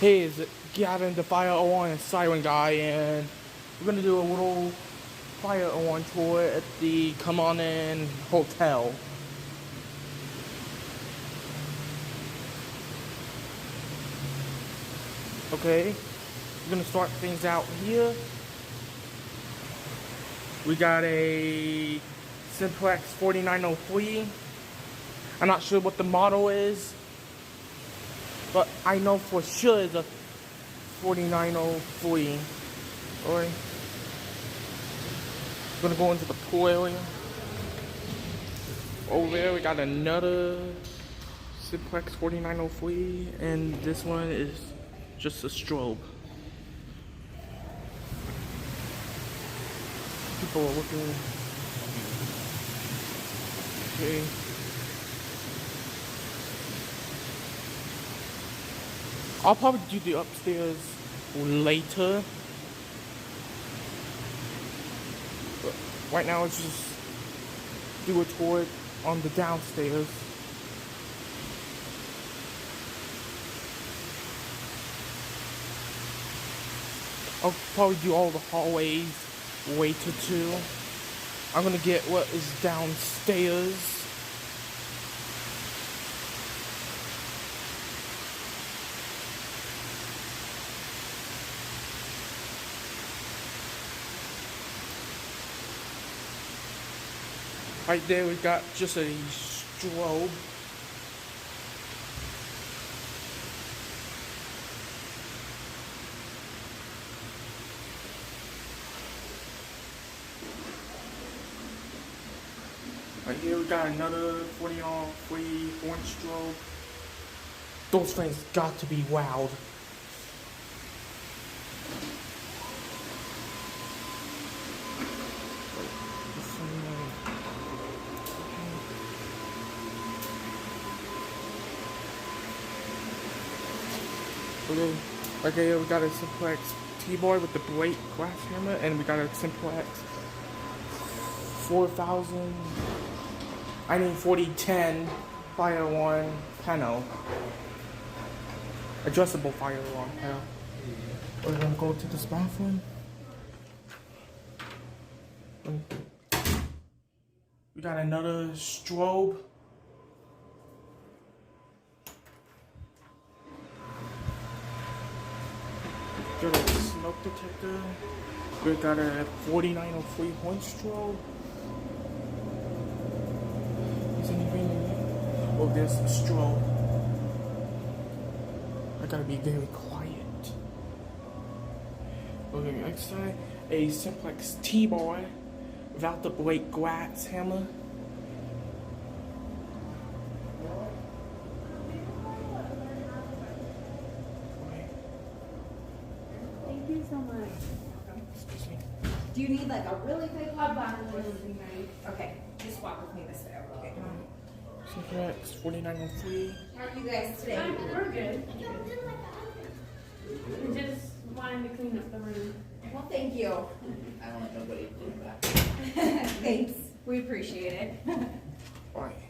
Hey, is Gavin the fire alarm and siren guy, and we're gonna do a little fire alarm tour at the Come On In Hotel. Okay, we're gonna start things out here. We got a SIMPLEX 4903. I'm not sure what the model is, but I know for sure it's a 4903. Alright. We're gonna go into the pool area. Over there we got another SIMPLEX 4903, and this one is just a strobe. People are looking. Okay. I'll probably do the upstairs later. But right now, let's just do a tour on the downstairs. I'll probably do all the hallways later too. I'm gonna get what is downstairs. Right there we got just a strobe. Right here we got another 40-on-free orange strobe. Those things got to be wild. Okay, we got a SIMPLEX T-boy with the blade glass hammer, and we got a SIMPLEX 4010 fire alarm panel. Adjustable fire alarm panel. We're gonna go to this bathroom. We got another strobe. Got a smoke detector. We got a 4903 horn strobe. Is anything in there? Oh, there's a strobe. I gotta be very quiet. Okay, next side, a SIMPLEX T-boy without the blade glass hammer. Thank you so much. Excuse me. Do you need like a really big one? Would be nice. Okay, just walk with me this way. Okay. SIMPLEX 4903. How are you guys today? We're good. We just wanted to clean up the room. Well, thank you. I don't want nobody to do that. Thanks. We appreciate it. Alright.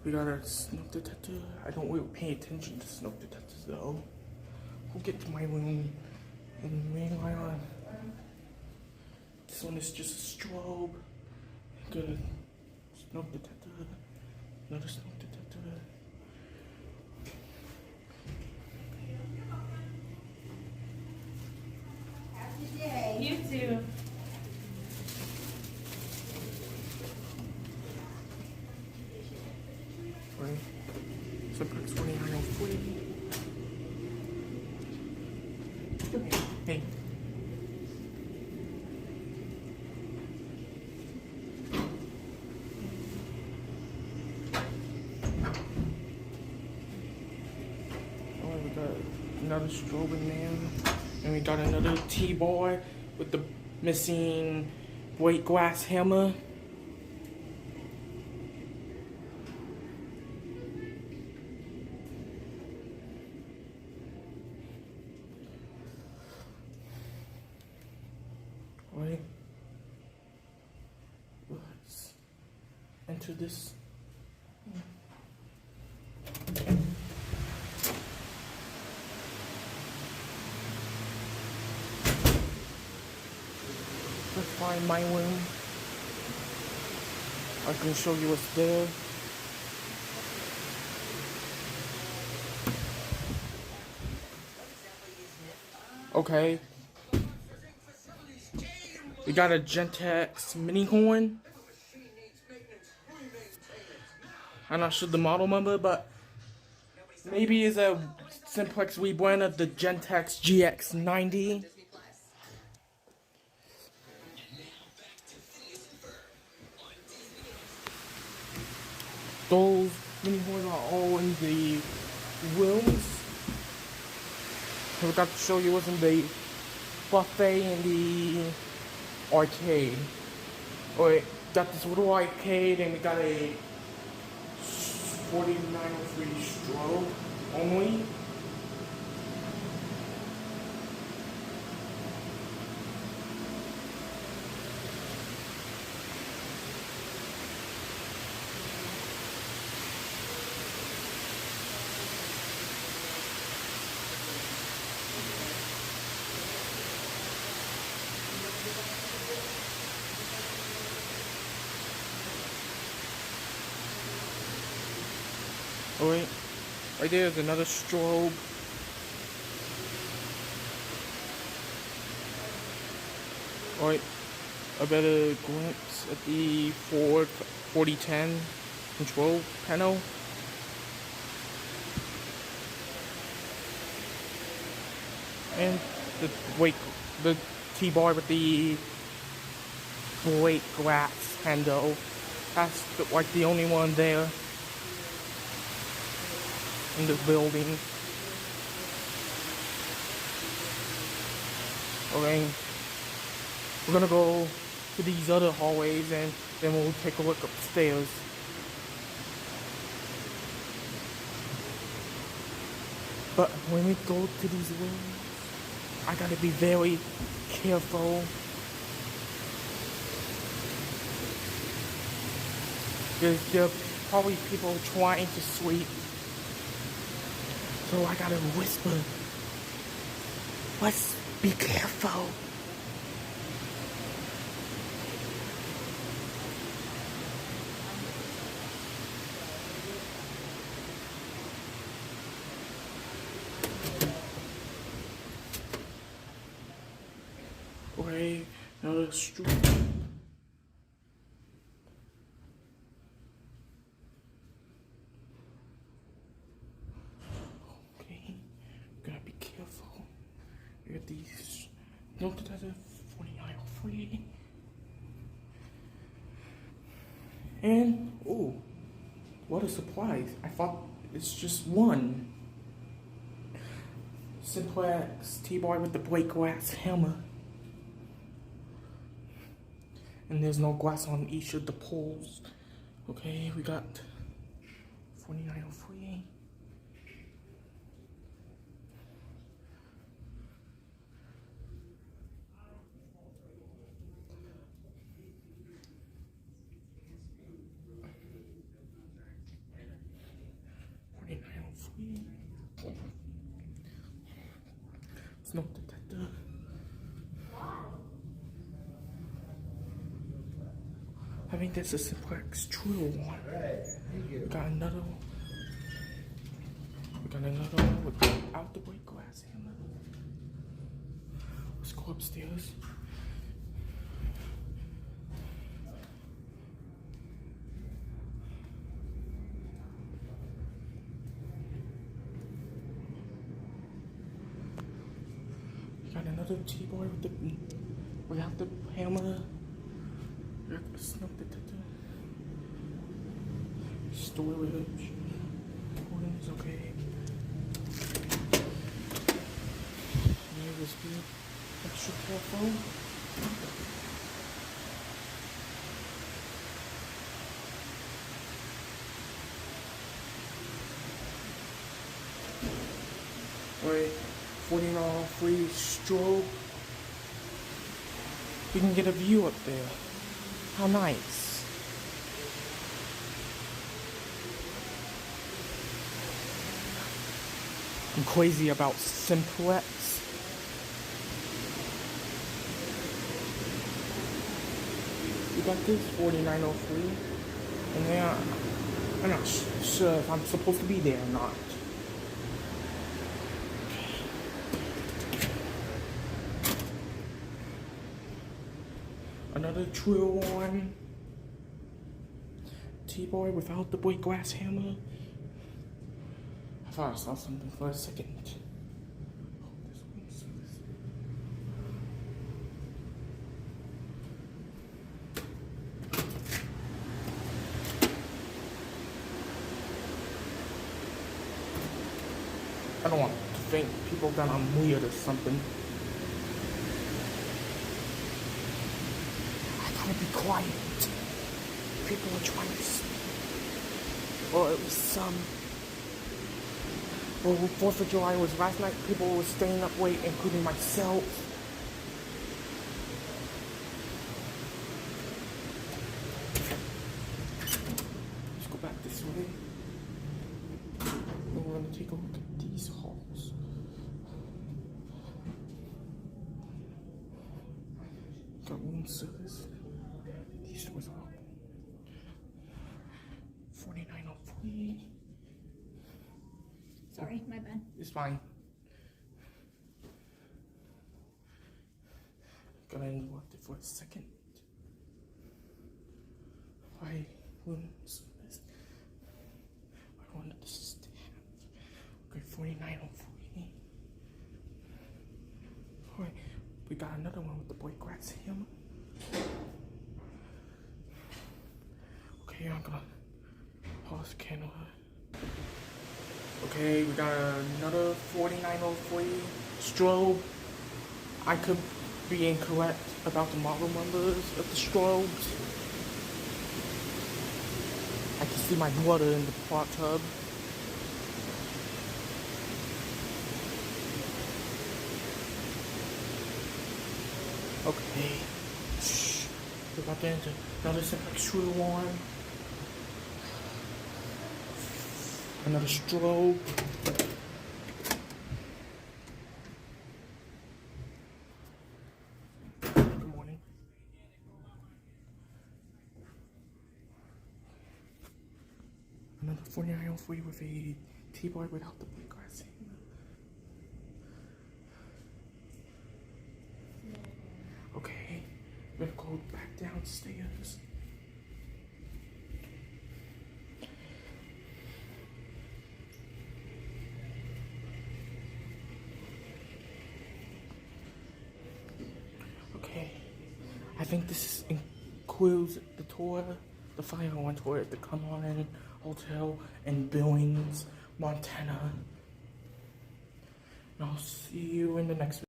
We got our smoke detector. I don't really pay attention to smoke detectors though. We'll get to my room and main light on. This one is just a strobe. Good. Smoke detector. Another smoke detector. Happy day. You too. Right. SIMPLEX 4903. Hey. Oh, we got another strobe in there. And we got another T-boy with the missing blade glass hammer. Right. Let's enter this. find my room. I can show you what's there. Okay. We got a Gentex mini horn. I'm not sure the model number, but maybe it's a Simplex rebrand of the Gentex GX90. Those mini horns are all in the rooms. I forgot to show you what's in the buffet and the arcade. Alright, got this little arcade and we got a 4903 strobe only. Alright, right there is another strobe. Alright, a better glimpse at the Ford 4010 control panel. And the T-bar with the plate glass handle. That's like the only one there in the building. Okay, we're gonna go to these other hallways and then we'll take a look upstairs. But when we go to these rooms, I gotta be very careful. There are probably people trying to sleep. So I gotta whisper. Let's be careful. Okay, another street. These note that as a 4903 and oh, what a surprise. I thought it's just one Simplex T-bar with the plate glass hammer, and there's no glass on each of the poles. Okay, we got 4903. Smoke detector. I think this is Simplex true one. We got another one. We got another one without the break glass hammer. Let's go upstairs. Got another T-bar without the hammer. Got the smoke detector. Storage. Recordings, okay. USB. Extra careful. Wait. 4903 strobe. You can get a view up there. How nice. I'm crazy about Simplex. got this, 4903. And then I'm not sure if I'm supposed to be there or not. Another true one. T-boy without the break glass hammer. I thought I saw something for a second. I don't want to think people that I'm weird or something. I gotta be quiet. People are trying to speak. Or at least some. Well, 4th of July was last night. People were staying up late, including myself. Let's go back this way. And we're gonna take a look at these halls. Got room service. These doors are open. 4903. Sorry, my bad. It's fine. Gotta interrupt it for a second. Why room service? I wanted to staff. Okay, 4903. Alright, we got another one with the break glass hammer. Okay, I'm gonna pause the camera. Okay, we got another 4903 strobe. I could be incorrect about the model numbers of the strobes. I can see my water in the pot tub. Okay. Shh. We're about to enter another SIMPLEX true one. Another strobe. Good morning. Another 4903 with a T-bar without the break glass. Okay, we're gonna go back downstairs. Okay, I think this includes the tour, the 501 tour at the Come On In Hotel in Billings, Montana. And I'll see you in the next video.